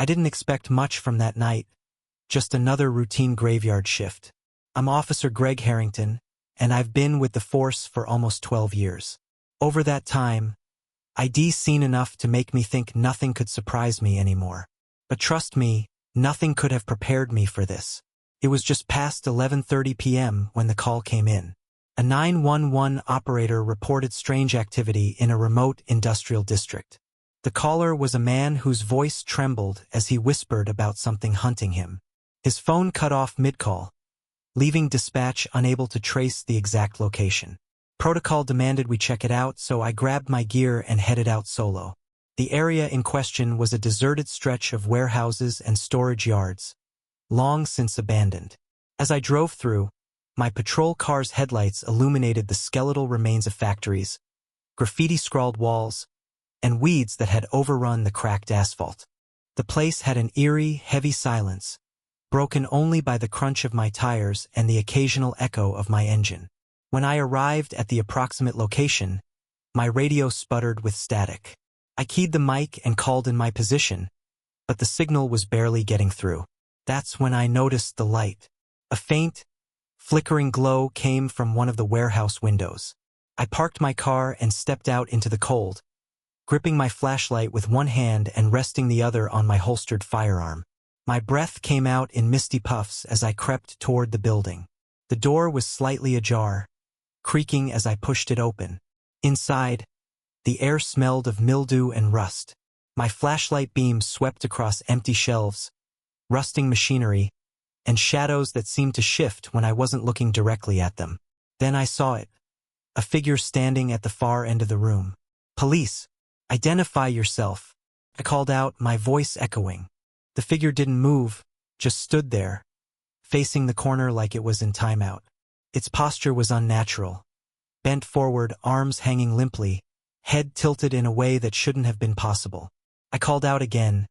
I didn't expect much from that night, just another routine graveyard shift. I'm Officer Greg Harrington, and I've been with the force for almost 12 years. Over that time, I'd seen enough to make me think nothing could surprise me anymore. But trust me, nothing could have prepared me for this. It was just past 11:30 p.m. when the call came in. A 911 operator reported strange activity in a remote industrial district. The caller was a man whose voice trembled as he whispered about something hunting him. His phone cut off mid-call, leaving dispatch unable to trace the exact location. Protocol demanded we check it out, so I grabbed my gear and headed out solo. The area in question was a deserted stretch of warehouses and storage yards, long since abandoned. As I drove through, my patrol car's headlights illuminated the skeletal remains of factories, graffiti-scrawled walls, and weeds that had overrun the cracked asphalt. The place had an eerie, heavy silence, broken only by the crunch of my tires and the occasional echo of my engine. When I arrived at the approximate location, my radio sputtered with static. I keyed the mic and called in my position, but the signal was barely getting through. That's when I noticed the light. A faint, flickering glow came from one of the warehouse windows. I parked my car and stepped out into the cold, gripping my flashlight with one hand and resting the other on my holstered firearm. My breath came out in misty puffs as I crept toward the building. The door was slightly ajar, creaking as I pushed it open. Inside, the air smelled of mildew and rust. My flashlight beam swept across empty shelves, rusting machinery, and shadows that seemed to shift when I wasn't looking directly at them. Then I saw it, a figure standing at the far end of the room. "Police, identify yourself," I called out, my voice echoing. The figure didn't move, just stood there, facing the corner like it was in timeout. Its posture was unnatural, bent forward, arms hanging limply, head tilted in a way that shouldn't have been possible. I called out again,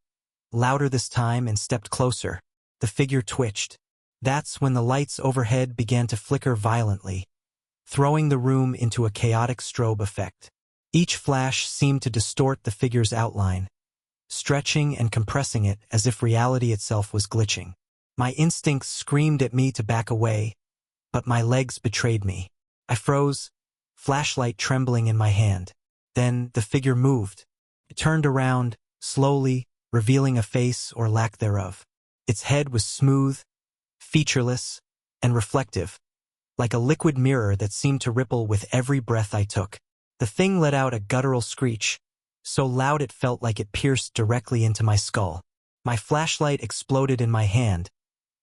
louder this time, and stepped closer. The figure twitched. That's when the lights overhead began to flicker violently, throwing the room into a chaotic strobe effect. Each flash seemed to distort the figure's outline, stretching and compressing it as if reality itself was glitching. My instincts screamed at me to back away, but my legs betrayed me. I froze, flashlight trembling in my hand. Then the figure moved. It turned around, slowly, revealing a face or lack thereof. Its head was smooth, featureless, and reflective, like a liquid mirror that seemed to ripple with every breath I took. The thing let out a guttural screech, so loud it felt like it pierced directly into my skull. My flashlight exploded in my hand,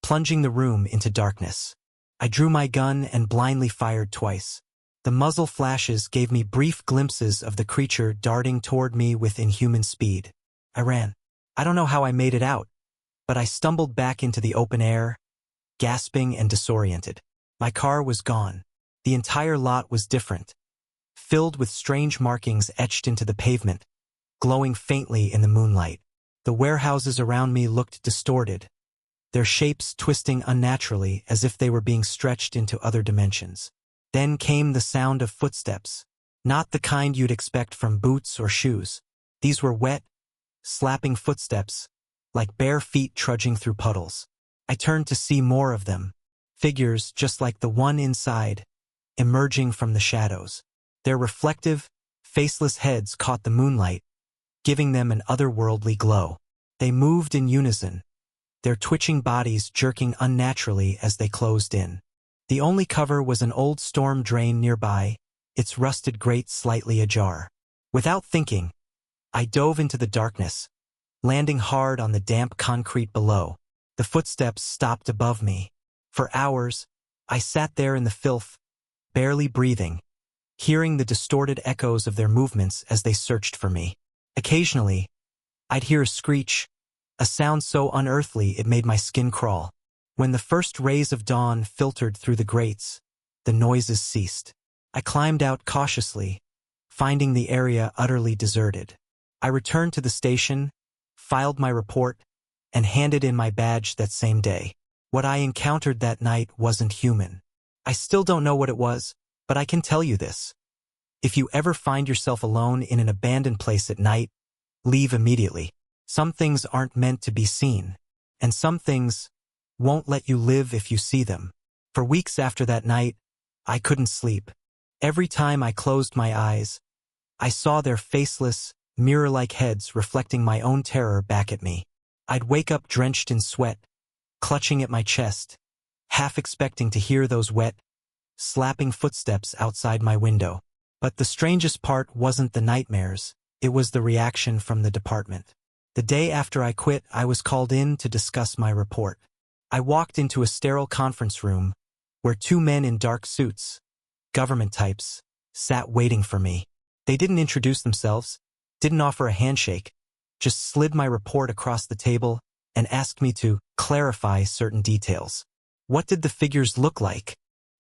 plunging the room into darkness. I drew my gun and blindly fired twice. The muzzle flashes gave me brief glimpses of the creature darting toward me with inhuman speed. I ran. I don't know how I made it out, but I stumbled back into the open air, gasping and disoriented. My car was gone. The entire lot was different, filled with strange markings etched into the pavement, glowing faintly in the moonlight. The warehouses around me looked distorted, their shapes twisting unnaturally as if they were being stretched into other dimensions. Then came the sound of footsteps, not the kind you'd expect from boots or shoes. These were wet, slapping footsteps, like bare feet trudging through puddles. I turned to see more of them, figures just like the one inside, emerging from the shadows. Their reflective, faceless heads caught the moonlight, giving them an otherworldly glow. They moved in unison, their twitching bodies jerking unnaturally as they closed in. The only cover was an old storm drain nearby, its rusted grate slightly ajar. Without thinking, I dove into the darkness, landing hard on the damp concrete below. The footsteps stopped above me. For hours, I sat there in the filth, barely breathing, hearing the distorted echoes of their movements as they searched for me. Occasionally, I'd hear a screech, a sound so unearthly it made my skin crawl. When the first rays of dawn filtered through the grates, the noises ceased. I climbed out cautiously, finding the area utterly deserted. I returned to the station, filed my report, and handed in my badge that same day. What I encountered that night wasn't human. I still don't know what it was, but I can tell you this. If you ever find yourself alone in an abandoned place at night, leave immediately. Some things aren't meant to be seen, and some things won't let you live if you see them. For weeks after that night, I couldn't sleep. Every time I closed my eyes, I saw their faceless, mirror-like heads reflecting my own terror back at me. I'd wake up drenched in sweat, clutching at my chest, half expecting to hear those wet, slapping footsteps outside my window. But the strangest part wasn't the nightmares, it was the reaction from the department. The day after I quit, I was called in to discuss my report. I walked into a sterile conference room where two men in dark suits, government types, sat waiting for me. They didn't introduce themselves, didn't offer a handshake, just slid my report across the table and asked me to clarify certain details. What did the figures look like?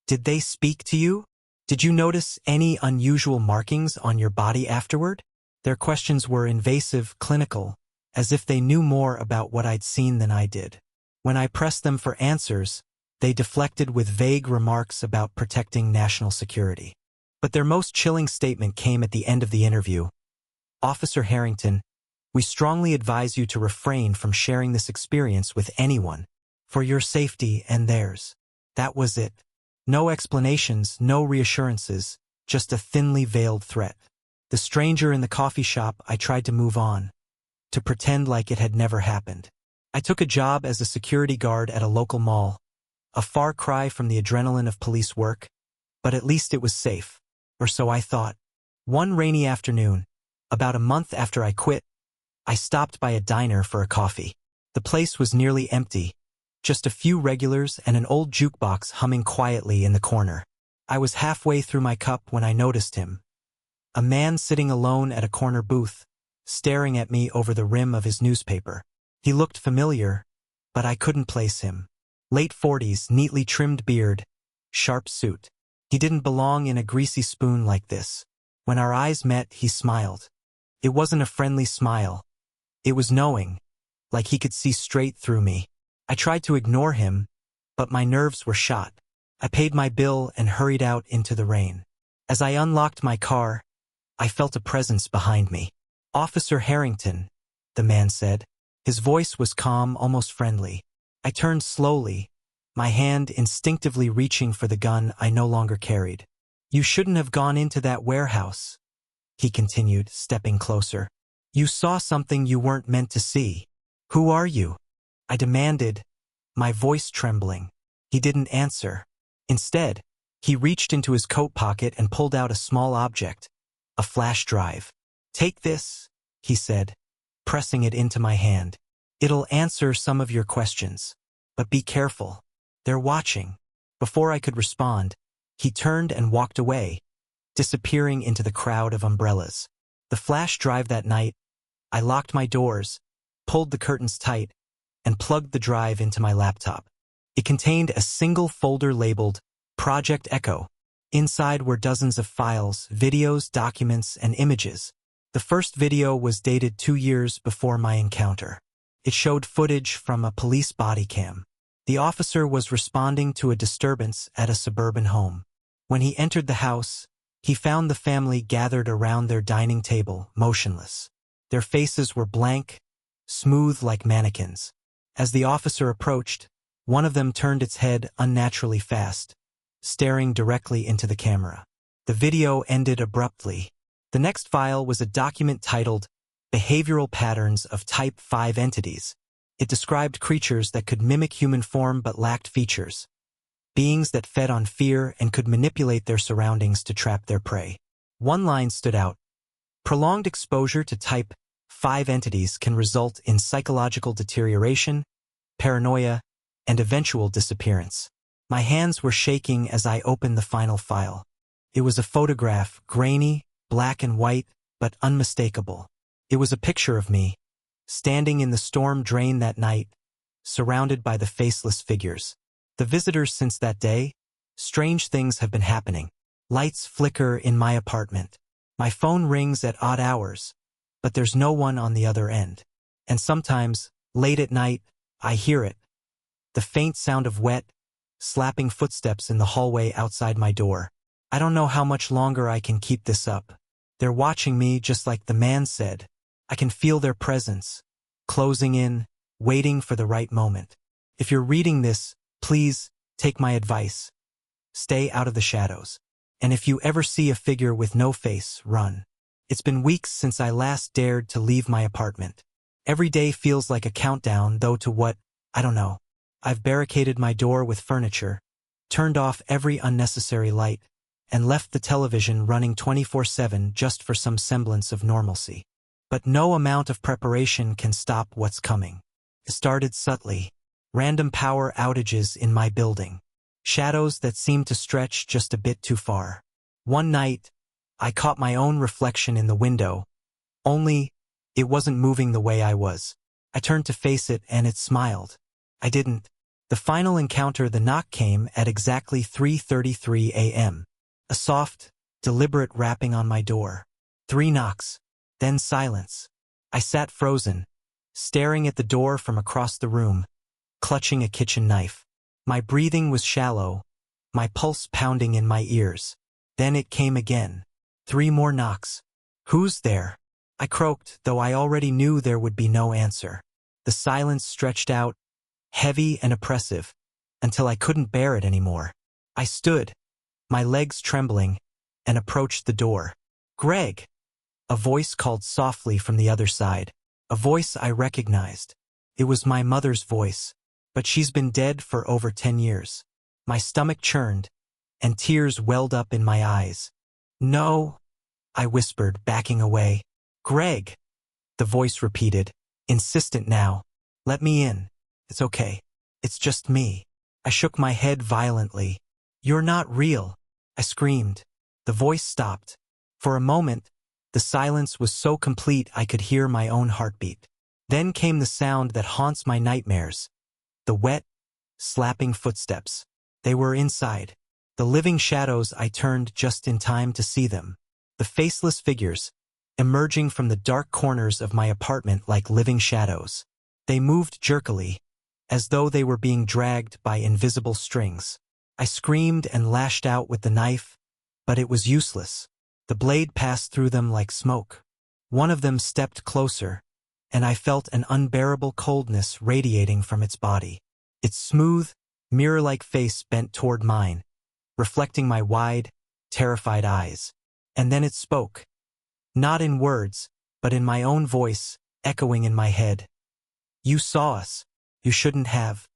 Did they speak to you? Did you notice any unusual markings on your body afterward? Their questions were invasive, clinical, as if they knew more about what I'd seen than I did. When I pressed them for answers, they deflected with vague remarks about protecting national security. But their most chilling statement came at the end of the interview. "Officer Harrington, we strongly advise you to refrain from sharing this experience with anyone, for your safety and theirs." That was it. No explanations, no reassurances, just a thinly veiled threat. The stranger in the coffee shop, I tried to move on, to pretend like it had never happened. I took a job as a security guard at a local mall, a far cry from the adrenaline of police work, but at least it was safe, or so I thought. One rainy afternoon, about a month after I quit, I stopped by a diner for a coffee. The place was nearly empty, just a few regulars and an old jukebox humming quietly in the corner. I was halfway through my cup when I noticed him. A man sitting alone at a corner booth, staring at me over the rim of his newspaper. He looked familiar, but I couldn't place him. Late 40s, neatly trimmed beard, sharp suit. He didn't belong in a greasy spoon like this. When our eyes met, he smiled. It wasn't a friendly smile. It was knowing, like he could see straight through me. I tried to ignore him, but my nerves were shot. I paid my bill and hurried out into the rain. As I unlocked my car, I felt a presence behind me. "Officer Harrington," the man said. His voice was calm, almost friendly. I turned slowly, my hand instinctively reaching for the gun I no longer carried. "You shouldn't have gone into that warehouse," he continued, stepping closer. "You saw something you weren't meant to see." "Who are you?" I demanded, my voice trembling. He didn't answer. Instead, he reached into his coat pocket and pulled out a small object, a flash drive. "Take this," he said, pressing it into my hand. "It'll answer some of your questions. But be careful. They're watching." Before I could respond, he turned and walked away, disappearing into the crowd of umbrellas. The flash drive that night, I locked my doors, pulled the curtains tight, and plugged the drive into my laptop. It contained a single folder labeled Project Echo. Inside were dozens of files, videos, documents, and images. The first video was dated 2 years before my encounter. It showed footage from a police body cam. The officer was responding to a disturbance at a suburban home. When he entered the house, he found the family gathered around their dining table, motionless. Their faces were blank, smooth like mannequins. As the officer approached, one of them turned its head unnaturally fast, staring directly into the camera. The video ended abruptly. The next file was a document titled Behavioral Patterns of Type 5 Entities. It described creatures that could mimic human form but lacked features. Beings that fed on fear and could manipulate their surroundings to trap their prey. One line stood out. "Prolonged exposure to Type 5 entities can result in psychological deterioration, paranoia, and eventual disappearance." My hands were shaking as I opened the final file. It was a photograph, grainy, black and white, but unmistakable. It was a picture of me, standing in the storm drain that night, surrounded by the faceless figures. The visitors since that day, strange things have been happening. Lights flicker in my apartment. My phone rings at odd hours, but there's no one on the other end. And sometimes, late at night, I hear it. The faint sound of wet, slapping footsteps in the hallway outside my door. I don't know how much longer I can keep this up. They're watching me just like the man said. I can feel their presence, closing in, waiting for the right moment. If you're reading this, please take my advice. Stay out of the shadows. And if you ever see a figure with no face, run. It's been weeks since I last dared to leave my apartment. Every day feels like a countdown, though to what? I don't know. I've barricaded my door with furniture, turned off every unnecessary light, and left the television running 24/7 just for some semblance of normalcy. But no amount of preparation can stop what's coming. It started subtly. Random power outages in my building. Shadows that seemed to stretch just a bit too far. One night, I caught my own reflection in the window, only it wasn't moving the way I was. I turned to face it and it smiled. I didn't. The final encounter, the knock came at exactly 3:33 a.m. A soft, deliberate rapping on my door. 3 knocks, then silence. I sat frozen, staring at the door from across the room, clutching a kitchen knife. My breathing was shallow, my pulse pounding in my ears. Then it came again. 3 more knocks. Who's there? I croaked, though I already knew there would be no answer. The silence stretched out, heavy and oppressive, until I couldn't bear it anymore. I stood, my legs trembling, and approached the door. "Greg!" A voice called softly from the other side. A voice I recognized. It was my mother's voice, but she's been dead for over 10 years. My stomach churned, and tears welled up in my eyes. "No," I whispered, backing away. "Greg," the voice repeated, insistent now. "Let me in. It's okay. It's just me." I shook my head violently. "You're not real," I screamed. The voice stopped. For a moment, the silence was so complete I could hear my own heartbeat. Then came the sound that haunts my nightmares. The wet, slapping footsteps. They were inside. The living shadows. I turned just in time to see them. The faceless figures, emerging from the dark corners of my apartment like living shadows. They moved jerkily, as though they were being dragged by invisible strings. I screamed and lashed out with the knife, but it was useless. The blade passed through them like smoke. One of them stepped closer, and I felt an unbearable coldness radiating from its body. Its smooth, mirror-like face bent toward mine, reflecting my wide, terrified eyes. And then it spoke. Not in words, but in my own voice, echoing in my head. "You saw us. You shouldn't have."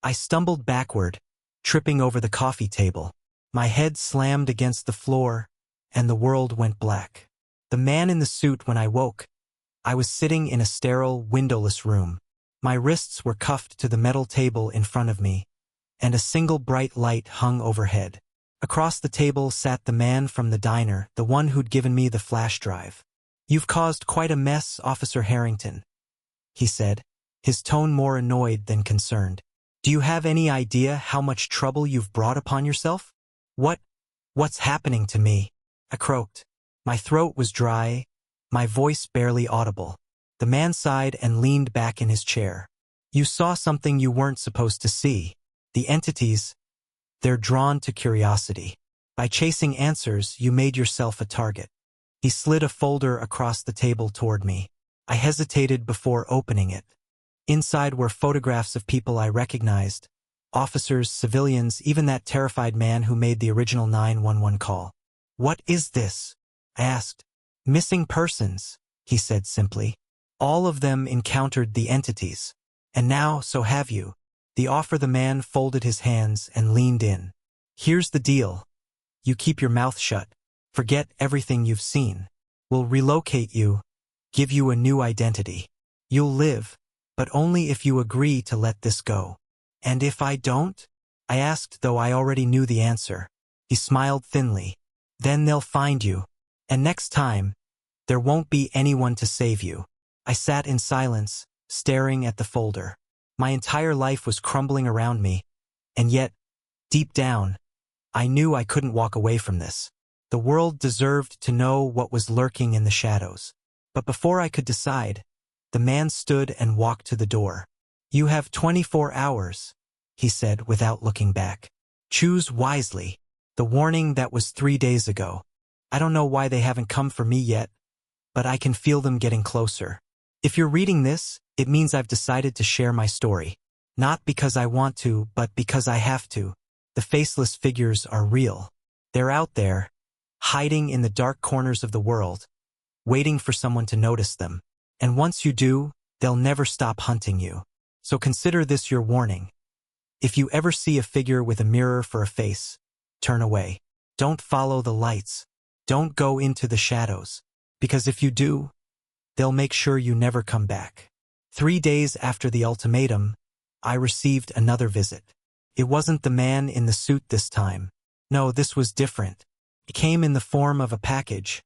I stumbled backward, tripping over the coffee table. My head slammed against the floor, and the world went black. The man in the suit. When I woke, I was sitting in a sterile, windowless room. My wrists were cuffed to the metal table in front of me, and a single bright light hung overhead. Across the table sat the man from the diner, the one who'd given me the flash drive. "You've caused quite a mess, Officer Harrington," he said, his tone more annoyed than concerned. "Do you have any idea how much trouble you've brought upon yourself?" What's happening to me?" I croaked. My throat was dry, my voice barely audible. The man sighed and leaned back in his chair. "You saw something you weren't supposed to see. The entities, they're drawn to curiosity. By chasing answers, you made yourself a target." He slid a folder across the table toward me. I hesitated before opening it. Inside were photographs of people I recognized. Officers, civilians, even that terrified man who made the original 911 call. "What is this?" I asked. "Missing persons," he said simply. "All of them encountered the entities. And now, so have you." The man folded his hands and leaned in. "Here's the deal. You keep your mouth shut. Forget everything you've seen. We'll relocate you, give you a new identity. You'll live, but only if you agree to let this go." "And if I don't?" I asked, though I already knew the answer. He smiled thinly. "Then they'll find you. And next time, there won't be anyone to save you." I sat in silence, staring at the folder. My entire life was crumbling around me, and yet, deep down, I knew I couldn't walk away from this. The world deserved to know what was lurking in the shadows. But before I could decide, the man stood and walked to the door. "You have 24 hours, he said without looking back. "Choose wisely." The warning that was 3 days ago. I don't know why they haven't come for me yet, but I can feel them getting closer. If you're reading this, It means I've decided to share my story. Not because I want to, but because I have to. The faceless figures are real. They're out there, hiding in the dark corners of the world, waiting for someone to notice them. And once you do, they'll never stop hunting you. So consider this your warning. If you ever see a figure with a mirror for a face, turn away. Don't follow the lights. Don't go into the shadows. Because if you do, they'll make sure you never come back. 3 days after the ultimatum, I received another visit. It wasn't the man in the suit this time. No, this was different. It came in the form of a package,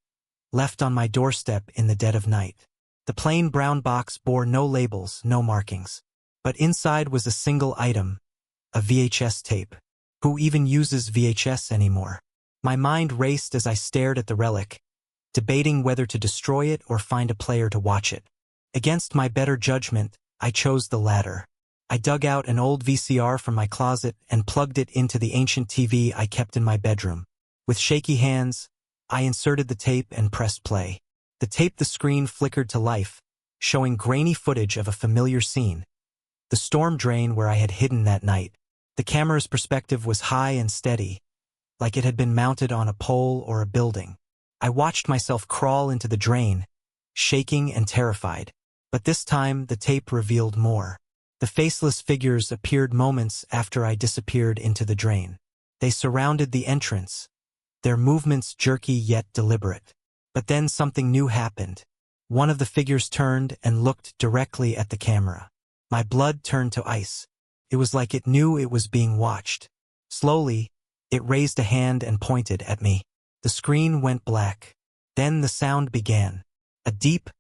left on my doorstep in the dead of night. The plain brown box bore no labels, no markings. But inside was a single item, a VHS tape. Who even uses VHS anymore? My mind raced as I stared at the relic, debating whether to destroy it or find a player to watch it. Against my better judgment, I chose the latter. I dug out an old VCR from my closet and plugged it into the ancient TV I kept in my bedroom. With shaky hands, I inserted the tape and pressed play. The screen flickered to life, showing grainy footage of a familiar scene. The storm drain where I had hidden that night. The camera's perspective was high and steady, like it had been mounted on a pole or a building. I watched myself crawl into the drain, shaking and terrified. But this time, the tape revealed more. The faceless figures appeared moments after I disappeared into the drain. They surrounded the entrance, their movements jerky yet deliberate. But then something new happened. One of the figures turned and looked directly at the camera. My blood turned to ice. It was like it knew it was being watched. Slowly, it raised a hand and pointed at me. The screen went black. Then the sound began. A deep,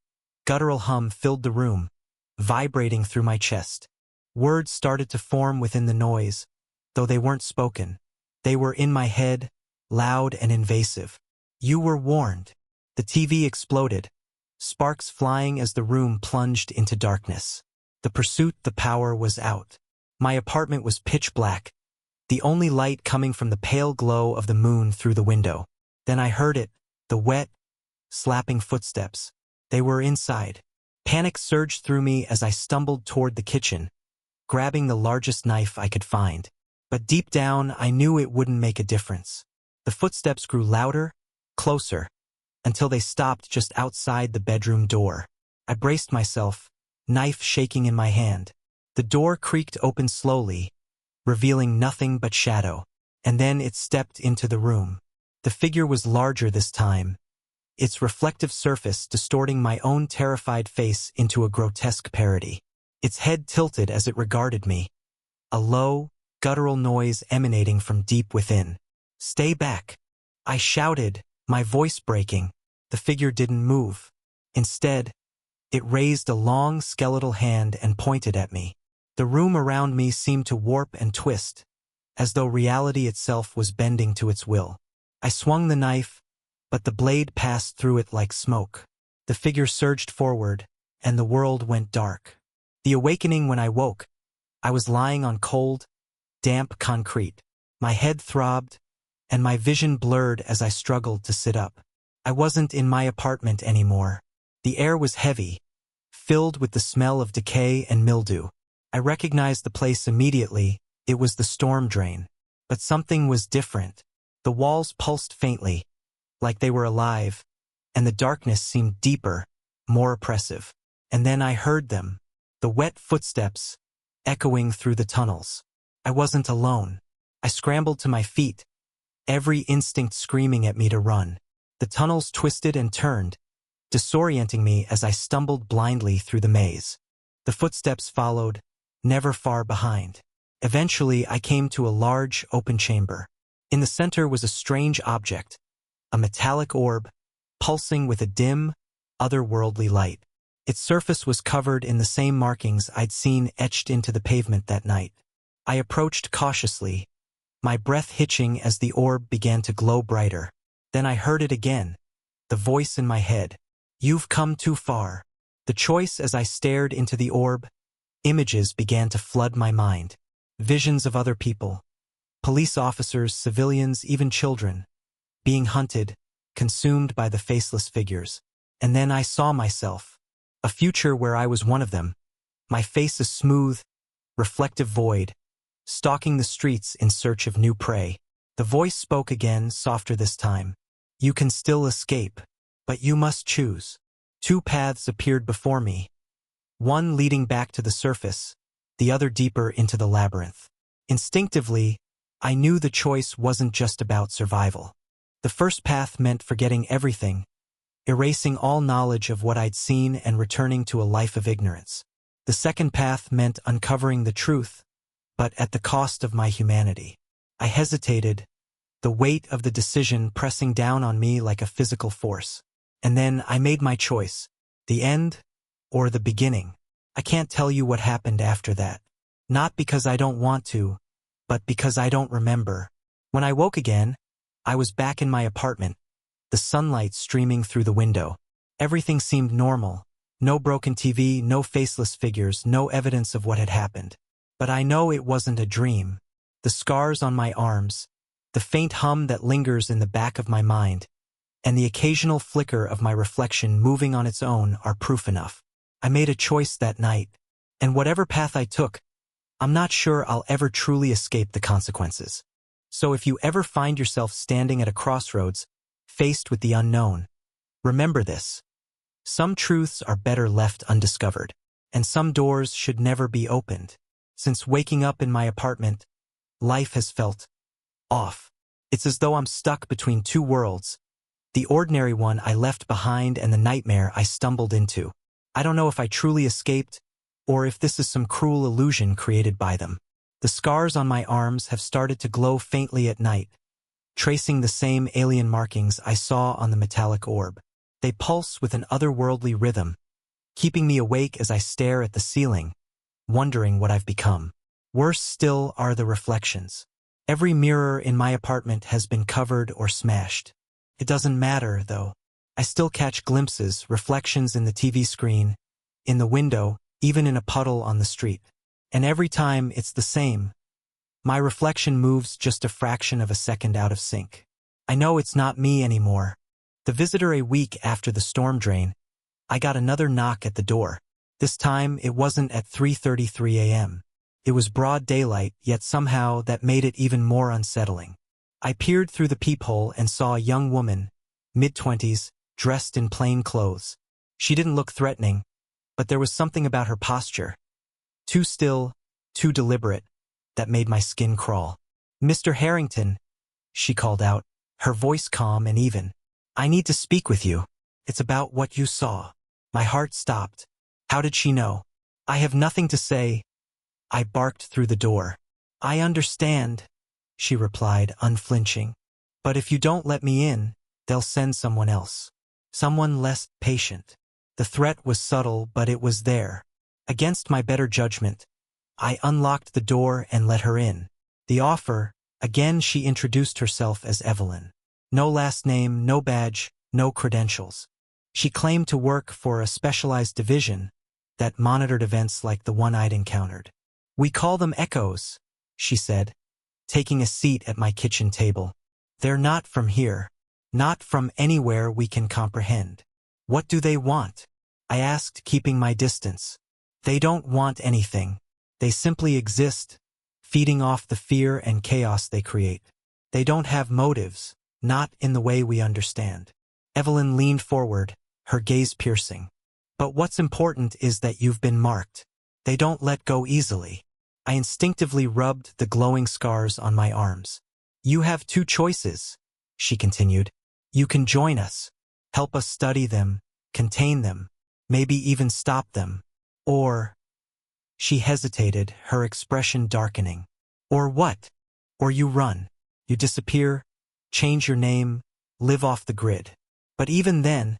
guttural hum filled the room, vibrating through my chest. Words started to form within the noise, though they weren't spoken. They were in my head, loud and invasive. You were warned. The TV exploded, sparks flying as the room plunged into darkness. The pursuit, the power was out. My apartment was pitch black, the only light coming from the pale glow of the moon through the window. Then I heard it, the wet, slapping footsteps. They were inside. Panic surged through me as I stumbled toward the kitchen, grabbing the largest knife I could find. But deep down, I knew it wouldn't make a difference. The footsteps grew louder, closer, until they stopped just outside the bedroom door. I braced myself, knife shaking in my hand. The door creaked open slowly, revealing nothing but shadow. And then it stepped into the room. The figure was larger this time, its reflective surface distorting my own terrified face into a grotesque parody. Its head tilted as it regarded me, a low, guttural noise emanating from deep within. "Stay back," I shouted, my voice breaking. The figure didn't move. Instead, it raised a long skeletal hand and pointed at me. The room around me seemed to warp and twist, as though reality itself was bending to its will. I swung the knife, but the blade passed through it like smoke. The figure surged forward, and the world went dark. The awakening when I woke, I was lying on cold, damp concrete. My head throbbed, and my vision blurred as I struggled to sit up. I wasn't in my apartment anymore. The air was heavy, filled with the smell of decay and mildew. I recognized the place immediately. It was the storm drain. But something was different. The walls pulsed faintly, like they were alive, and the darkness seemed deeper, more oppressive. And then I heard them, the wet footsteps, echoing through the tunnels. I wasn't alone. I scrambled to my feet, every instinct screaming at me to run. The tunnels twisted and turned, disorienting me as I stumbled blindly through the maze. The footsteps followed, never far behind. Eventually, I came to a large, open chamber. In the center was a strange object, a metallic orb, pulsing with a dim, otherworldly light. Its surface was covered in the same markings I'd seen etched into the pavement that night. I approached cautiously, my breath hitching as the orb began to glow brighter. Then I heard it again, the voice in my head. "You've come too far." The choice as I stared into the orb, images began to flood my mind. Visions of other people, police officers, civilians, even children, being hunted, consumed by the faceless figures. And then I saw myself, a future where I was one of them, my face a smooth, reflective void, stalking the streets in search of new prey. The voice spoke again, softer this time. You can still escape, but you must choose. Two paths appeared before me, one leading back to the surface, the other deeper into the labyrinth. Instinctively, I knew the choice wasn't just about survival. The first path meant forgetting everything, erasing all knowledge of what I'd seen and returning to a life of ignorance. The second path meant uncovering the truth, but at the cost of my humanity. I hesitated, the weight of the decision pressing down on me like a physical force. And then I made my choice, the end or the beginning. I can't tell you what happened after that. Not because I don't want to, but because I don't remember. When I woke again, I was back in my apartment, the sunlight streaming through the window. Everything seemed normal. No broken TV, no faceless figures, no evidence of what had happened. But I know it wasn't a dream. The scars on my arms, the faint hum that lingers in the back of my mind, and the occasional flicker of my reflection moving on its own are proof enough. I made a choice that night, and whatever path I took, I'm not sure I'll ever truly escape the consequences. So if you ever find yourself standing at a crossroads, faced with the unknown, remember this. Some truths are better left undiscovered, and some doors should never be opened. Since waking up in my apartment, life has felt off. It's as though I'm stuck between two worlds, the ordinary one I left behind and the nightmare I stumbled into. I don't know if I truly escaped, or if this is some cruel illusion created by them. The scars on my arms have started to glow faintly at night, tracing the same alien markings I saw on the metallic orb. They pulse with an otherworldly rhythm, keeping me awake as I stare at the ceiling, wondering what I've become. Worse still are the reflections. Every mirror in my apartment has been covered or smashed. It doesn't matter, though. I still catch glimpses, reflections in the TV screen, in the window, even in a puddle on the street. And every time it's the same. My reflection moves just a fraction of a second out of sync. I know it's not me anymore. The visitor a week after the storm drain, I got another knock at the door. This time it wasn't at 3:33 a.m. It was broad daylight, yet somehow that made it even more unsettling. I peered through the peephole and saw a young woman, mid-20s, dressed in plain clothes. She didn't look threatening, but there was something about her posture, too still, too deliberate, that made my skin crawl. "Mr. Harrington," she called out, her voice calm and even. "I need to speak with you. It's about what you saw." My heart stopped. How did she know? "I have nothing to say," I barked through the door. "I understand," she replied, unflinching. "But if you don't let me in, they'll send someone else. Someone less patient." The threat was subtle, but it was there. Against my better judgment, I unlocked the door and let her in. The offer, again she introduced herself as Evelyn. No last name, no badge, no credentials. She claimed to work for a specialized division that monitored events like the one I'd encountered. "We call them echoes," she said, taking a seat at my kitchen table. "They're not from here. Not from anywhere we can comprehend." "What do they want?" I asked, keeping my distance. "They don't want anything. They simply exist, feeding off the fear and chaos they create. They don't have motives, not in the way we understand." Evelyn leaned forward, her gaze piercing. "But what's important is that you've been marked. They don't let go easily." I instinctively rubbed the glowing scars on my arms. "You have two choices," she continued. "You can join us, help us study them, contain them, maybe even stop them. Or—" she hesitated, her expression darkening. "Or what? Or you run. You disappear, change your name, live off the grid. But even then,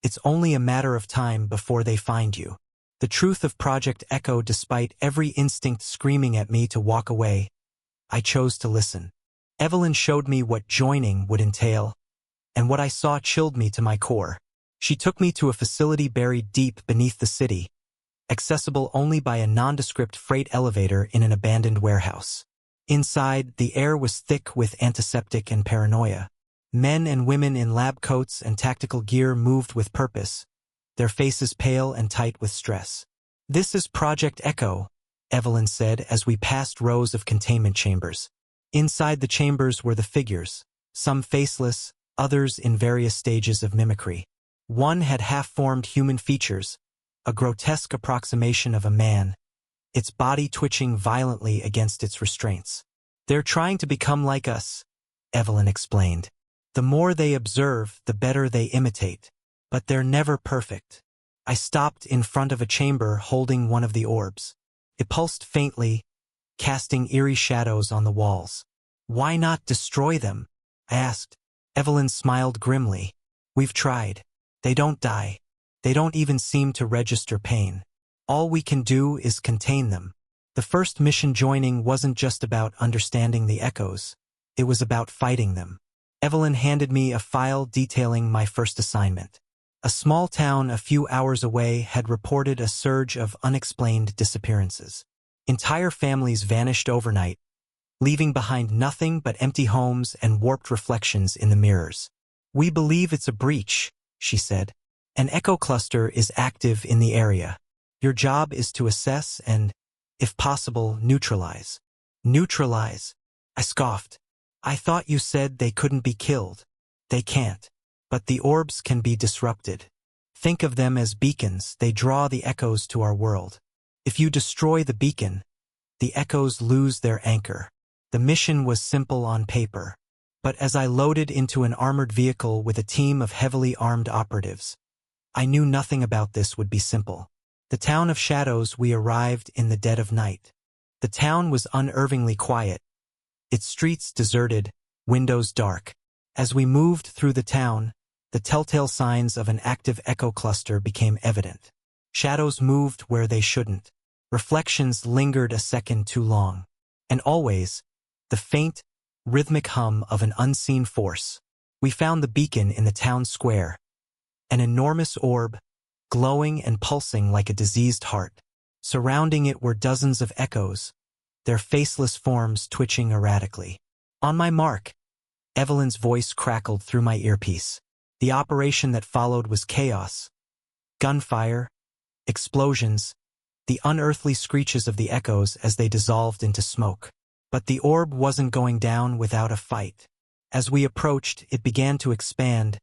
it's only a matter of time before they find you." The truth of Project Echo, despite every instinct screaming at me to walk away, I chose to listen. Evelyn showed me what joining would entail, and what I saw chilled me to my core. She took me to a facility buried deep beneath the city, accessible only by a nondescript freight elevator in an abandoned warehouse. Inside, the air was thick with antiseptic and paranoia. Men and women in lab coats and tactical gear moved with purpose, their faces pale and tight with stress. This is Project Echo, Evelyn said as we passed rows of containment chambers. Inside the chambers were the figures, some faceless, others in various stages of mimicry. One had half-formed human features, a grotesque approximation of a man, its body twitching violently against its restraints. They're trying to become like us, Evelyn explained. The more they observe, the better they imitate. But they're never perfect. I stopped in front of a chamber holding one of the orbs. It pulsed faintly, casting eerie shadows on the walls. Why not destroy them? I asked. Evelyn smiled grimly. We've tried. They don't die. They don't even seem to register pain. All we can do is contain them. The first mission joining wasn't just about understanding the echoes. It was about fighting them. Evelyn handed me a file detailing my first assignment. A small town a few hours away had reported a surge of unexplained disappearances. Entire families vanished overnight, leaving behind nothing but empty homes and warped reflections in the mirrors. We believe it's a breach, she said. An echo cluster is active in the area. Your job is to assess and, if possible, neutralize. Neutralize? I scoffed. I thought you said they couldn't be killed. They can't. But the orbs can be disrupted. Think of them as beacons. They draw the echoes to our world. If you destroy the beacon, the echoes lose their anchor. The mission was simple on paper. But as I loaded into an armored vehicle with a team of heavily armed operatives, I knew nothing about this would be simple. The town of Shadows, we arrived in the dead of night. The town was unnervingly quiet, its streets deserted, windows dark. As we moved through the town, the telltale signs of an active echo cluster became evident. Shadows moved where they shouldn't. Reflections lingered a second too long. And always, the faint, rhythmic hum of an unseen force. We found the beacon in the town square. An enormous orb, glowing and pulsing like a diseased heart. Surrounding it were dozens of echoes, their faceless forms twitching erratically. On my mark, Evelyn's voice crackled through my earpiece. The operation that followed was chaos. Gunfire, explosions, the unearthly screeches of the echoes as they dissolved into smoke. But the orb wasn't going down without a fight. As we approached, it began to expand,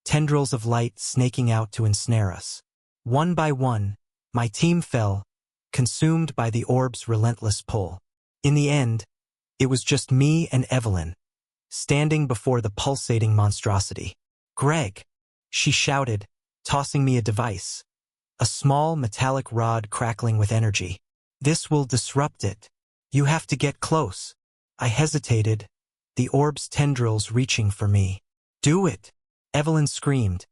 tendrils of light snaking out to ensnare us. One by one, my team fell, consumed by the orb's relentless pull. In the end, it was just me and Evelyn, standing before the pulsating monstrosity. "Greg," she shouted, tossing me a device. A small metallic rod crackling with energy. "This will disrupt it. You have to get close." I hesitated, the orb's tendrils reaching for me. "Do it," Evelyn screamed,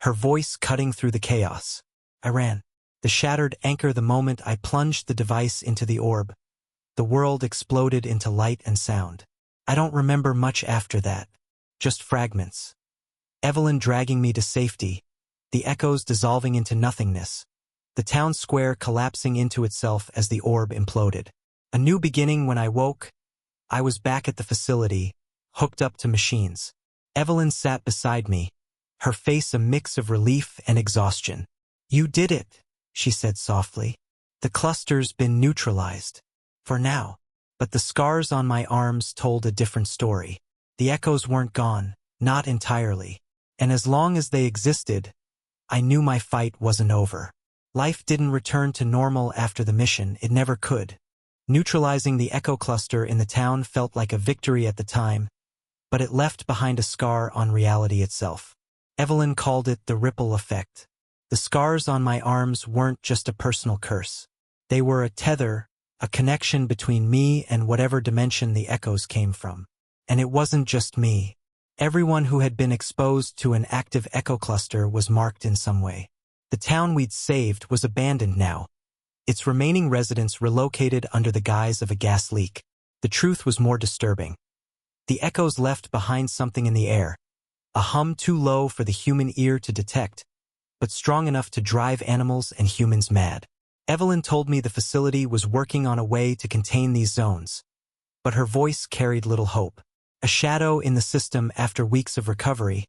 her voice cutting through the chaos. I ran. The shattered anchor the moment I plunged the device into the orb. The world exploded into light and sound. I don't remember much after that. Just fragments. Evelyn dragging me to safety, the echoes dissolving into nothingness, the town square collapsing into itself as the orb imploded. A new beginning. When I woke, I was back at the facility, hooked up to machines. Evelyn sat beside me, her face a mix of relief and exhaustion. "You did it," she said softly. "The cluster's been neutralized. For now." But the scars on my arms told a different story. The echoes weren't gone, not entirely. And as long as they existed, I knew my fight wasn't over. Life didn't return to normal after the mission. It never could. Neutralizing the echo cluster in the town felt like a victory at the time, but it left behind a scar on reality itself. Evelyn called it the ripple effect. The scars on my arms weren't just a personal curse. They were a tether, a connection between me and whatever dimension the echoes came from. And it wasn't just me. Everyone who had been exposed to an active echo cluster was marked in some way. The town we'd saved was abandoned now, its remaining residents relocated under the guise of a gas leak. The truth was more disturbing. The echoes left behind something in the air, a hum too low for the human ear to detect, but strong enough to drive animals and humans mad. Evelyn told me the facility was working on a way to contain these zones, but her voice carried little hope. A shadow in the system. After weeks of recovery,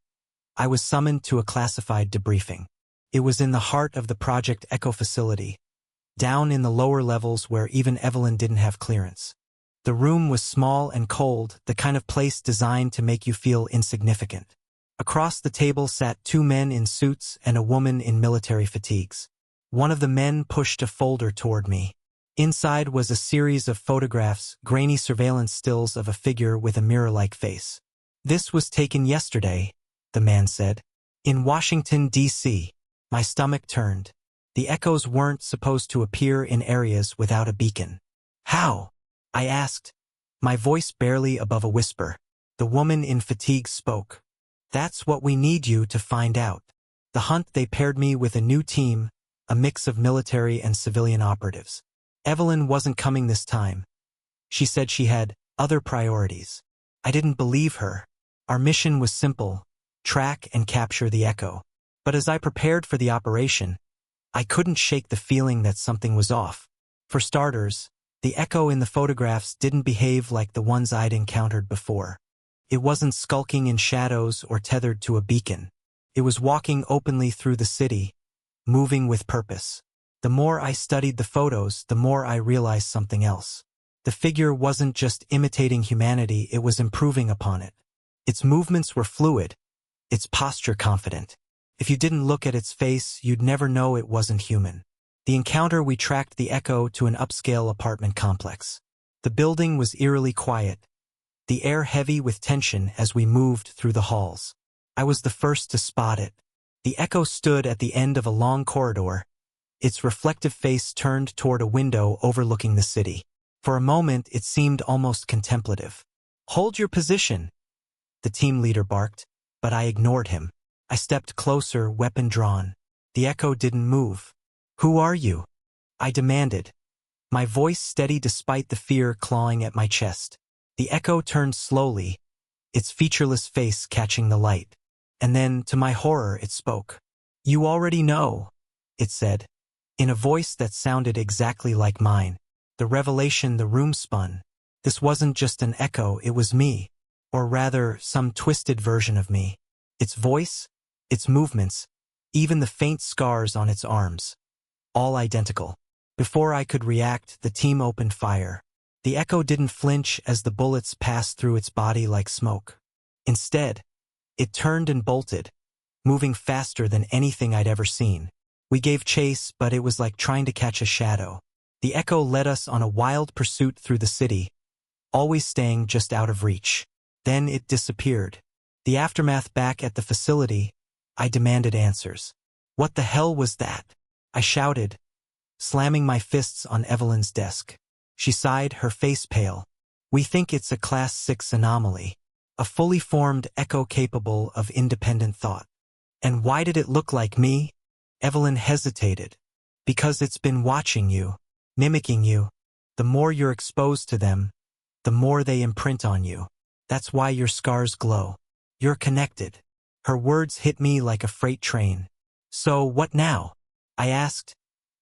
I was summoned to a classified debriefing. It was in the heart of the Project Echo facility, down in the lower levels where even Evelyn didn't have clearance. The room was small and cold, the kind of place designed to make you feel insignificant. Across the table sat two men in suits and a woman in military fatigues. One of the men pushed a folder toward me. Inside was a series of photographs, grainy surveillance stills of a figure with a mirror-like face. "This was taken yesterday," the man said. "In Washington, D.C." My stomach turned. The echoes weren't supposed to appear in areas without a beacon. "How?" I asked, my voice barely above a whisper. The woman in fatigue spoke. "That's what we need you to find out." The hunt they paired me with a new team, a mix of military and civilian operatives. Evelyn wasn't coming this time. She said she had other priorities. I didn't believe her. Our mission was simple: track and capture the echo. But as I prepared for the operation, I couldn't shake the feeling that something was off. For starters, the echo in the photographs didn't behave like the ones I'd encountered before. It wasn't skulking in shadows or tethered to a beacon. It was walking openly through the city, moving with purpose. The more I studied the photos, the more I realized something else. The figure wasn't just imitating humanity, it was improving upon it. Its movements were fluid, its posture confident. If you didn't look at its face, you'd never know it wasn't human. The encounter, we tracked the echo to an upscale apartment complex. The building was eerily quiet, the air heavy with tension as we moved through the halls. I was the first to spot it. The echo stood at the end of a long corridor, its reflective face turned toward a window overlooking the city. For a moment, it seemed almost contemplative. "Hold your position," the team leader barked, but I ignored him. I stepped closer, weapon drawn. The echo didn't move. "Who are you?" I demanded, my voice steady despite the fear clawing at my chest. The echo turned slowly, its featureless face catching the light. And then, to my horror, it spoke. "You already know," it said, in a voice that sounded exactly like mine. The revelation, the room spun. This wasn't just an echo, it was me. Or rather, some twisted version of me. Its voice, its movements, even the faint scars on its arms. All identical. Before I could react, the team opened fire. The echo didn't flinch as the bullets passed through its body like smoke. Instead, it turned and bolted, moving faster than anything I'd ever seen. We gave chase, but it was like trying to catch a shadow. The echo led us on a wild pursuit through the city, always staying just out of reach. Then it disappeared. The aftermath back at the facility, I demanded answers. What the hell was that? I shouted, slamming my fists on Evelyn's desk. She sighed, her face pale. "We think it's a Class 6 anomaly, a fully formed echo capable of independent thought." "And why did it look like me?" Evelyn hesitated. "Because it's been watching you, mimicking you. The more you're exposed to them, the more they imprint on you. That's why your scars glow. You're connected." Her words hit me like a freight train. "So what now?" I asked,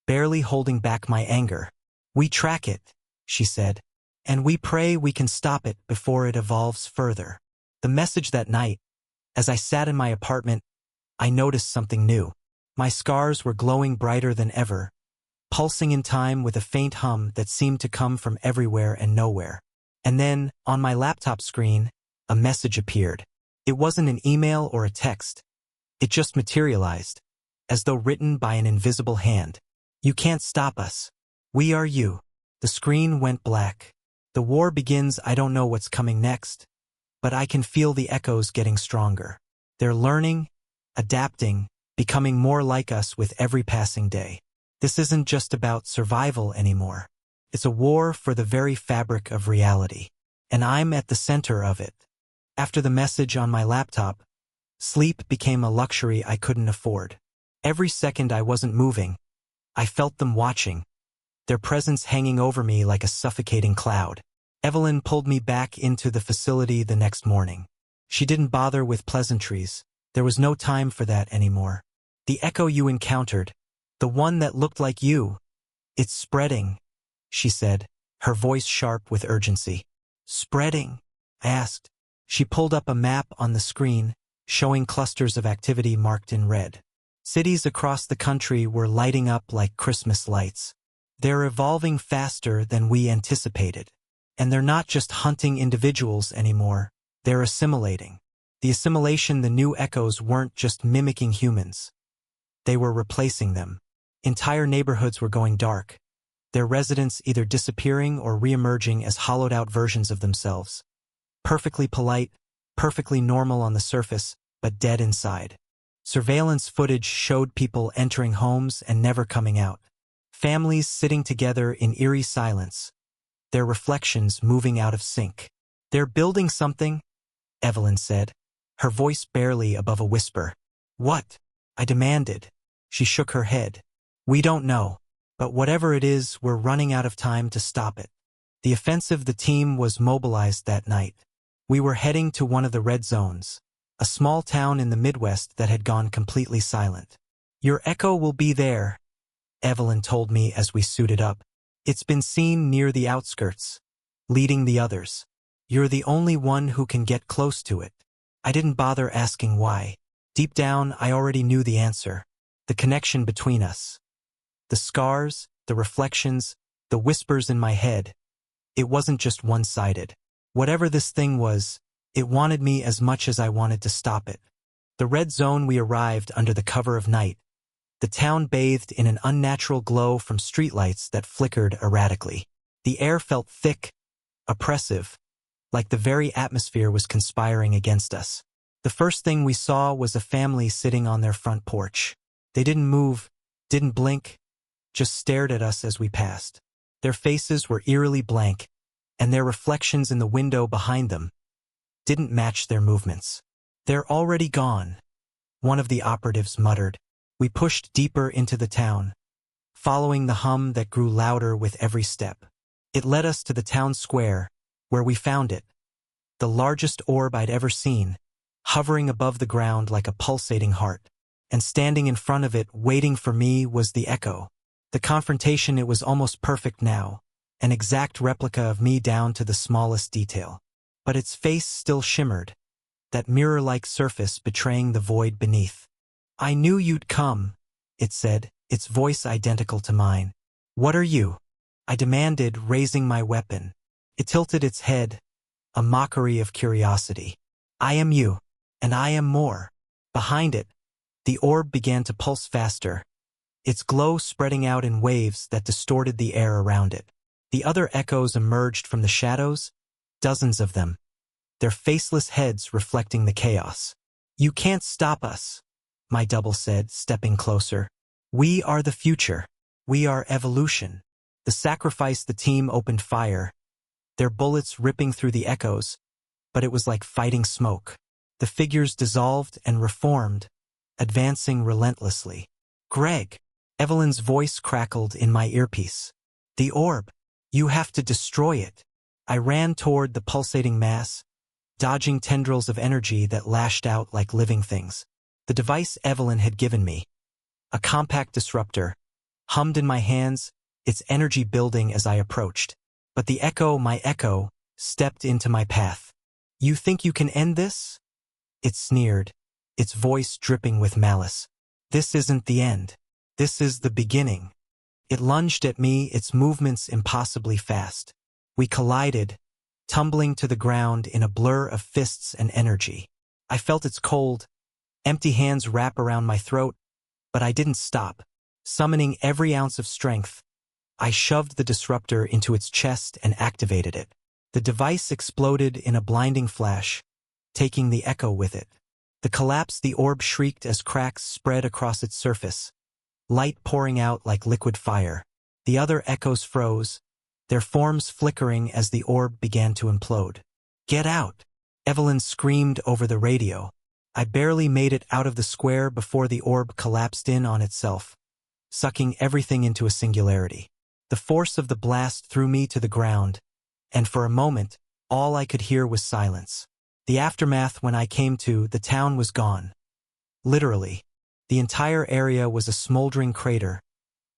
barely holding back my anger. "We track it," she said, "and we pray we can stop it before it evolves further." The message that night, as I sat in my apartment, I noticed something new. My scars were glowing brighter than ever, pulsing in time with a faint hum that seemed to come from everywhere and nowhere. And then, on my laptop screen, a message appeared. It wasn't an email or a text. It just materialized, as though written by an invisible hand. "You can't stop us. We are you." The screen went black. "The war begins. I don't know what's coming next, but I can feel the echoes getting stronger. They're learning, adapting, becoming more like us with every passing day. This isn't just about survival anymore. It's a war for the very fabric of reality. And I'm at the center of it." After the message on my laptop, sleep became a luxury I couldn't afford. Every second I wasn't moving, I felt them watching, their presence hanging over me like a suffocating cloud. Evelyn pulled me back into the facility the next morning. She didn't bother with pleasantries. There was no time for that anymore. "The echo you encountered, the one that looked like you, it's spreading," she said, her voice sharp with urgency. "Spreading?" I asked. She pulled up a map on the screen, showing clusters of activity marked in red. Cities across the country were lighting up like Christmas lights. They're evolving faster than we anticipated. And they're not just hunting individuals anymore, they're assimilating. The assimilation, the new echoes weren't just mimicking humans. They were replacing them. Entire neighborhoods were going dark, their residents either disappearing or re-emerging as hollowed-out versions of themselves. Perfectly polite, perfectly normal on the surface, but dead inside. Surveillance footage showed people entering homes and never coming out. Families sitting together in eerie silence, their reflections moving out of sync. "They're building something," Evelyn said, her voice barely above a whisper. "What?" I demanded. She shook her head. "We don't know. But whatever it is, we're running out of time to stop it." The offensive, the team was mobilized that night. We were heading to one of the red zones, a small town in the Midwest that had gone completely silent. "Your echo will be there," Evelyn told me as we suited up. "It's been seen near the outskirts, leading the others. You're the only one who can get close to it." I didn't bother asking why. Deep down, I already knew the answer. The connection between us. The scars, the reflections, the whispers in my head. It wasn't just one-sided. Whatever this thing was, it wanted me as much as I wanted to stop it. The red zone, we arrived under the cover of night. The town bathed in an unnatural glow from streetlights that flickered erratically. The air felt thick, oppressive, like the very atmosphere was conspiring against us. The first thing we saw was a family sitting on their front porch. They didn't move, didn't blink, just stared at us as we passed. Their faces were eerily blank, and their reflections in the window behind them didn't match their movements. "They're already gone," one of the operatives muttered. We pushed deeper into the town, following the hum that grew louder with every step. It led us to the town square, where we found it, the largest orb I'd ever seen, hovering above the ground like a pulsating heart. And standing in front of it, waiting for me, was the echo. The confrontation, it was almost perfect now, an exact replica of me down to the smallest detail. But its face still shimmered, that mirror-like surface betraying the void beneath. "I knew you'd come," it said, its voice identical to mine. "What are you?" I demanded, raising my weapon. It tilted its head, a mockery of curiosity. "I am you, and I am more." Behind it, the orb began to pulse faster, its glow spreading out in waves that distorted the air around it. The other echoes emerged from the shadows, dozens of them, their faceless heads reflecting the chaos. "You can't stop us," my double said, stepping closer. "We are the future. We are evolution." The sacrifice, the team opened fire, their bullets ripping through the echoes, but it was like fighting smoke. The figures dissolved and reformed, advancing relentlessly. "Greg," Evelyn's voice crackled in my earpiece. "The orb. You have to destroy it." I ran toward the pulsating mass, dodging tendrils of energy that lashed out like living things. The device Evelyn had given me, a compact disruptor, hummed in my hands, its energy building as I approached. But the echo, my echo, stepped into my path. "You think you can end this?" It sneered, its voice dripping with malice. "This isn't the end. This is the beginning." It lunged at me, its movements impossibly fast. We collided, tumbling to the ground in a blur of fists and energy. I felt its cold, empty hands wrap around my throat, but I didn't stop. Summoning every ounce of strength, I shoved the disruptor into its chest and activated it. The device exploded in a blinding flash, taking the echo with it. The collapse, the orb shrieked as cracks spread across its surface, light pouring out like liquid fire. The other echoes froze, their forms flickering as the orb began to implode. "Get out!" Evelyn screamed over the radio. I barely made it out of the square before the orb collapsed in on itself, sucking everything into a singularity. The force of the blast threw me to the ground, and for a moment, all I could hear was silence. The aftermath, when I came to, the town was gone. Literally, the entire area was a smoldering crater,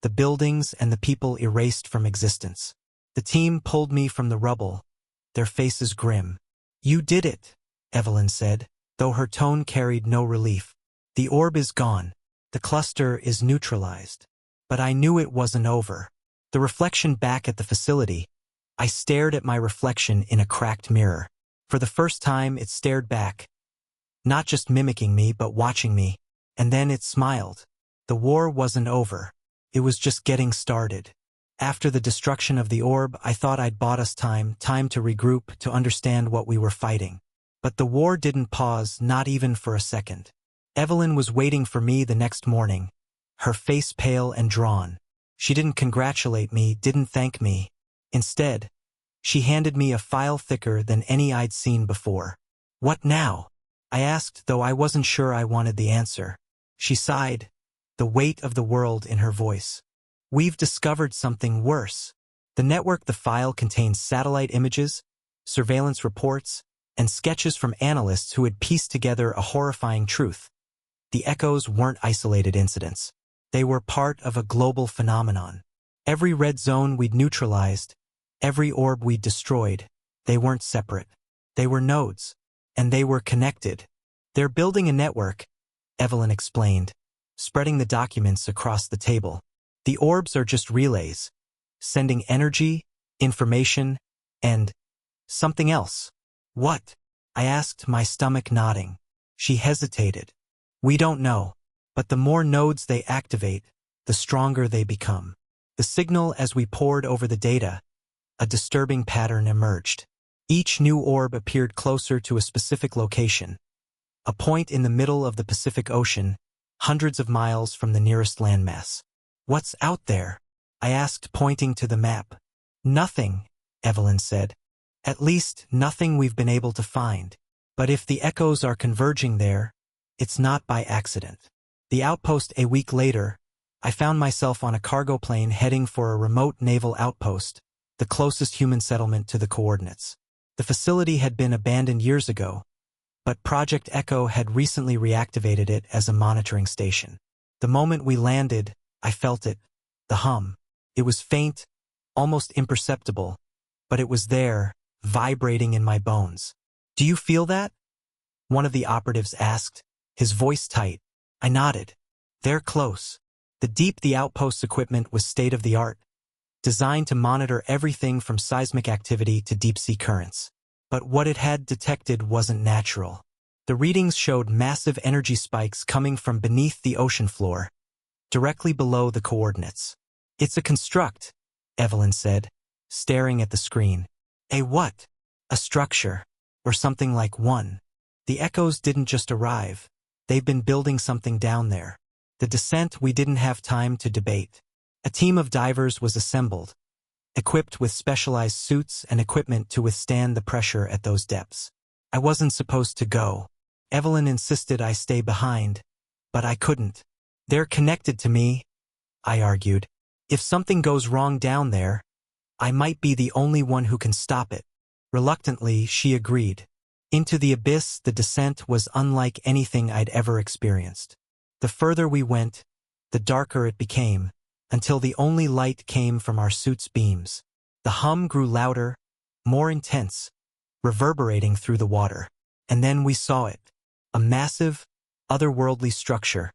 the buildings and the people erased from existence. The team pulled me from the rubble, their faces grim. "You did it," Evelyn said, though her tone carried no relief. "The orb is gone. The cluster is neutralized." But I knew it wasn't over. The reflection back at the facility. I stared at my reflection in a cracked mirror. For the first time, it stared back, not just mimicking me, but watching me. And then it smiled. The war wasn't over. It was just getting started. After the destruction of the orb, I thought I'd bought us time to regroup, to understand what we were fighting. But the war didn't pause, not even for a second. Evelyn was waiting for me the next morning, her face pale and drawn. She didn't congratulate me, didn't thank me. Instead, she handed me a file thicker than any I'd seen before. "What now?" I asked, though I wasn't sure I wanted the answer. She sighed, the weight of the world in her voice. "We've discovered something worse." The file contains satellite images, surveillance reports, and sketches from analysts who had pieced together a horrifying truth. The echoes weren't isolated incidents. They were part of a global phenomenon. Every red zone we'd neutralized, every orb we'd destroyed, they weren't separate. They were nodes, and they were connected. "They're building a network," Evelyn explained, spreading the documents across the table. "The orbs are just relays, sending energy, information, and something else." "What?" I asked, my stomach nodding. She hesitated. "We don't know, but the more nodes they activate, the stronger they become." The signal as we pored over the data, a disturbing pattern emerged. Each new orb appeared closer to a specific location, a point in the middle of the Pacific Ocean, hundreds of miles from the nearest landmass. "What's out there?" I asked, pointing to the map. "Nothing," Evelyn said. "At least, nothing we've been able to find. But if the echoes are converging there, it's not by accident." The outpost. A week later, I found myself on a cargo plane heading for a remote naval outpost, the closest human settlement to the coordinates. The facility had been abandoned years ago, but Project Echo had recently reactivated it as a monitoring station. The moment we landed, I felt it, the hum. It was faint, almost imperceptible, but it was there, vibrating in my bones. "Do you feel that?" one of the operatives asked, his voice tight. I nodded. "They're close." The outpost's equipment was state-of-the-art, designed to monitor everything from seismic activity to deep-sea currents. But what it had detected wasn't natural. The readings showed massive energy spikes coming from beneath the ocean floor, directly below the coordinates. "It's a construct," Evelyn said, staring at the screen. "A what?" "A structure, or something like one. The echoes didn't just arrive. They've been building something down there." The descent we didn't have time to debate. A team of divers was assembled, equipped with specialized suits and equipment to withstand the pressure at those depths. I wasn't supposed to go. Evelyn insisted I stay behind, but I couldn't. "They're connected to me," I argued. "If something goes wrong down there, I might be the only one who can stop it." Reluctantly, she agreed. Into the abyss, the descent was unlike anything I'd ever experienced. The further we went, the darker it became, until the only light came from our suits' beams. The hum grew louder, more intense, reverberating through the water. And then we saw it, a massive, otherworldly structure,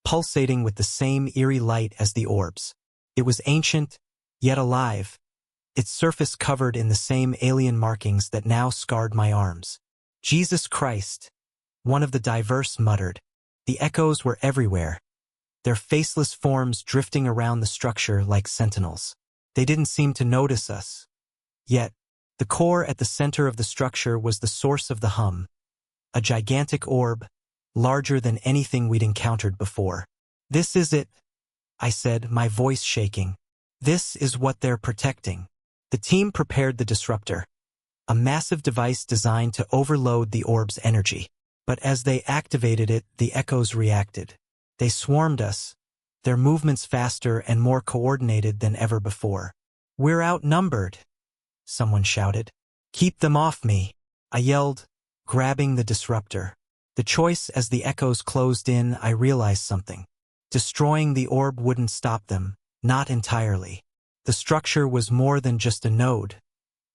pulsating with the same eerie light as the orbs. It was ancient, yet alive, its surface covered in the same alien markings that now scarred my arms. "Jesus Christ," one of the divers muttered. The echoes were everywhere, their faceless forms drifting around the structure like sentinels. They didn't seem to notice us. Yet, the core at the center of the structure was the source of the hum, a gigantic orb, larger than anything we'd encountered before. "This is it," I said, my voice shaking. "This is what they're protecting." The team prepared the disruptor, a massive device designed to overload the orb's energy. But as they activated it, the echoes reacted. They swarmed us, their movements faster and more coordinated than ever before. "We're outnumbered," someone shouted. "Keep them off me," I yelled, grabbing the disruptor. The choice. As the echoes closed in, I realized something. Destroying the orb wouldn't stop them, not entirely. The structure was more than just a node.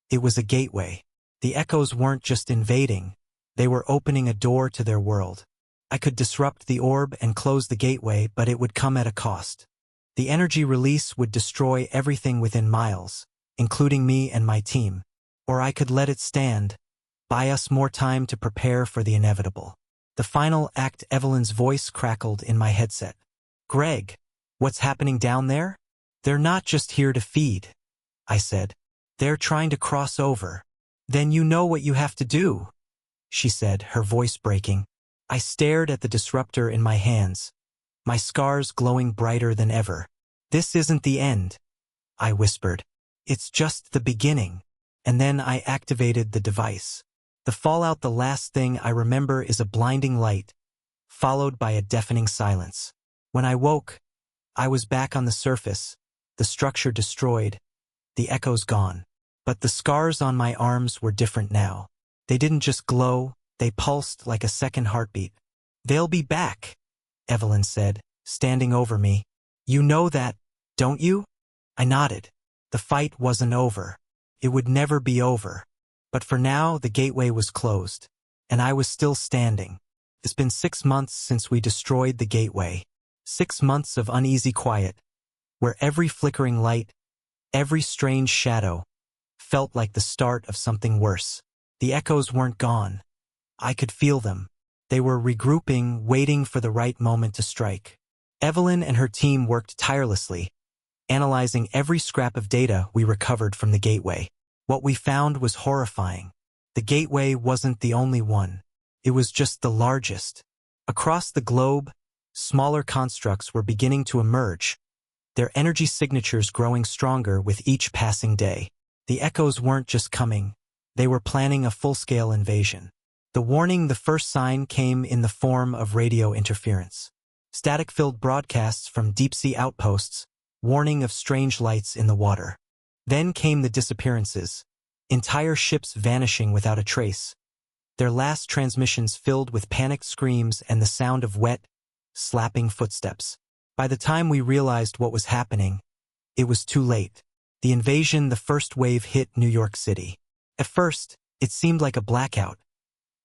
It was a gateway. The echoes weren't just invading. They were opening a door to their world. I could disrupt the orb and close the gateway, but it would come at a cost. The energy release would destroy everything within miles, including me and my team. Or I could let it stand, buy us more time to prepare for the inevitable. The final act. Evelyn's voice crackled in my headset. Greg, what's happening down there? They're not just here to feed, I said. They're trying to cross over. Then you know what you have to do, she said, her voice breaking. I stared at the disruptor in my hands, my scars glowing brighter than ever. This isn't the end, I whispered. It's just the beginning. And then I activated the device. The fallout. The last thing I remember is a blinding light, followed by a deafening silence. When I woke, I was back on the surface, the structure destroyed, the echoes gone. But the scars on my arms were different now. They didn't just glow, they pulsed like a second heartbeat. They'll be back, Evelyn said, standing over me. You know that, don't you? I nodded. The fight wasn't over. It would never be over. But for now, the gateway was closed, and I was still standing. It's been 6 months since we destroyed the gateway. 6 months of uneasy quiet, where every flickering light, every strange shadow, felt like the start of something worse. The echoes weren't gone. I could feel them. They were regrouping, waiting for the right moment to strike. Evelyn and her team worked tirelessly, analyzing every scrap of data we recovered from the gateway. What we found was horrifying. The gateway wasn't the only one. It was just the largest. Across the globe, smaller constructs were beginning to emerge, their energy signatures growing stronger with each passing day. The echoes weren't just coming. They were planning a full-scale invasion. The warning. The first sign came in the form of radio interference. Static-filled broadcasts from deep-sea outposts, warning of strange lights in the water. Then came the disappearances, entire ships vanishing without a trace, their last transmissions filled with panicked screams and the sound of wet, slapping footsteps. By the time we realized what was happening, it was too late. The invasion. The first wave hit New York City. At first, it seemed like a blackout,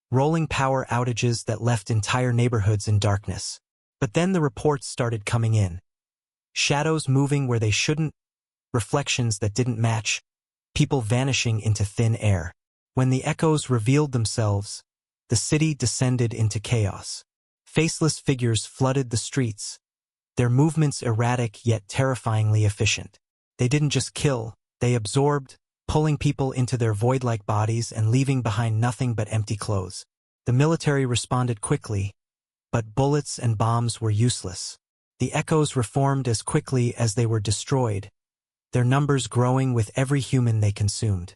rolling power outages that left entire neighborhoods in darkness. But then the reports started coming in. Shadows moving where they shouldn't, reflections that didn't match, people vanishing into thin air. When the echoes revealed themselves, the city descended into chaos. Faceless figures flooded the streets, their movements erratic yet terrifyingly efficient. They didn't just kill, they absorbed, pulling people into their void-like bodies and leaving behind nothing but empty clothes. The military responded quickly, but bullets and bombs were useless. The echoes reformed as quickly as they were destroyed, their numbers growing with every human they consumed.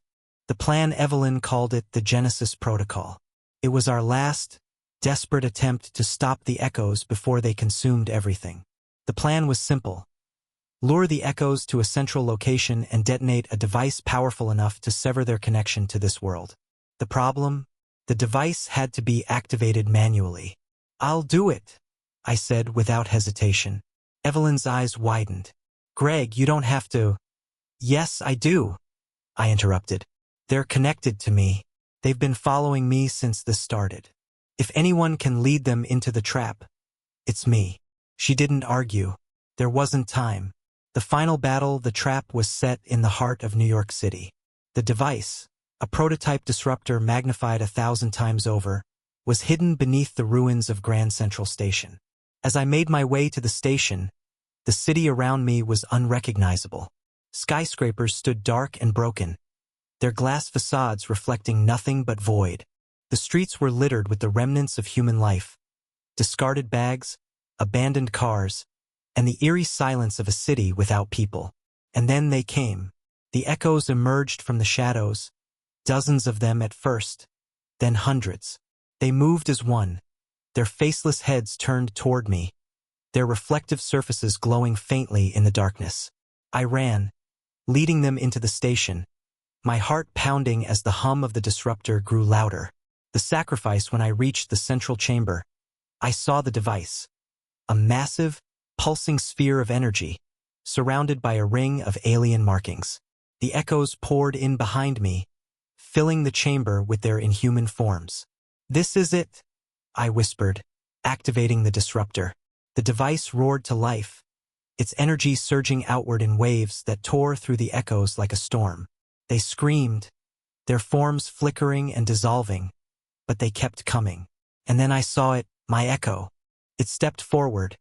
The plan. Evelyn called it the Genesis Protocol. It was our last, desperate attempt to stop the echoes before they consumed everything. The plan was simple. Lure the echoes to a central location and detonate a device powerful enough to sever their connection to this world. The problem? The device had to be activated manually. I'll do it, I said without hesitation. Evelyn's eyes widened. Greg, you don't have to. Yes, I do, I interrupted. They're connected to me. They've been following me since this started. If anyone can lead them into the trap, it's me. She didn't argue. There wasn't time. The final battle. The trap was set in the heart of New York City. The device, a prototype disruptor magnified 1,000 times over, was hidden beneath the ruins of Grand Central Station. As I made my way to the station, the city around me was unrecognizable. Skyscrapers stood dark and broken, their glass facades reflecting nothing but void. The streets were littered with the remnants of human life, discarded bags, abandoned cars, and the eerie silence of a city without people. And then they came. The echoes emerged from the shadows, dozens of them at first, then hundreds. They moved as one, their faceless heads turned toward me, their reflective surfaces glowing faintly in the darkness. I ran, leading them into the station, my heart pounding as the hum of the disruptor grew louder. The sacrifice. When I reached the central chamber, I saw the device, a massive, pulsing sphere of energy, surrounded by a ring of alien markings. The echoes poured in behind me, filling the chamber with their inhuman forms. This is it, I whispered, activating the disruptor. The device roared to life, its energy surging outward in waves that tore through the echoes like a storm. They screamed, their forms flickering and dissolving, but they kept coming. And then I saw it, my echo. It stepped forward,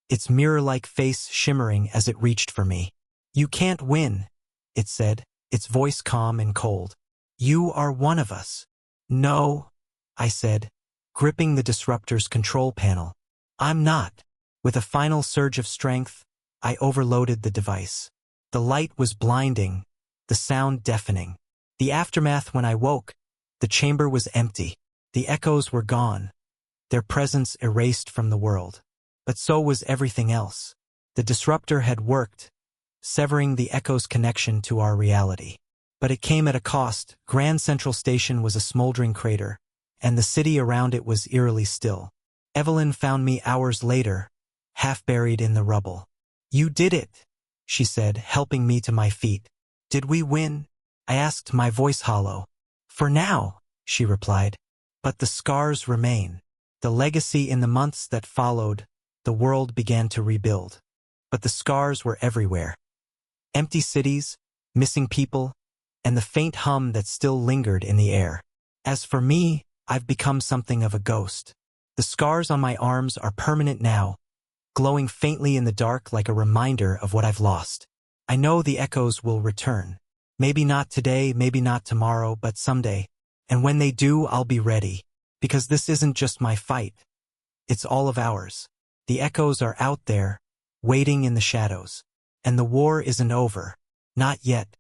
its mirror-like face shimmering as it reached for me. "You can't win," it said, its voice calm and cold. "You are one of us." "No," I said, gripping the disruptor's control panel. "I'm not." With a final surge of strength, I overloaded the device. The light was blinding, the sound deafening. The aftermath when I woke, the chamber was empty. The echoes were gone, their presence erased from the world. But so was everything else. The disruptor had worked, severing the echo's connection to our reality. But it came at a cost. Grand Central Station was a smoldering crater, and the city around it was eerily still. Evelyn found me hours later, half buried in the rubble. "You did it," she said, helping me to my feet. "Did we win?" I asked, my voice hollow. "For now," she replied. "But the scars remain." The legacy in the months that followed, the world began to rebuild. But the scars were everywhere. Empty cities, missing people, and the faint hum that still lingered in the air. As for me, I've become something of a ghost. The scars on my arms are permanent now, glowing faintly in the dark like a reminder of what I've lost. I know the echoes will return. Maybe not today, maybe not tomorrow, but someday. And when they do, I'll be ready. Because this isn't just my fight. It's all of ours. The echoes are out there, waiting in the shadows. And the war isn't over. Not yet.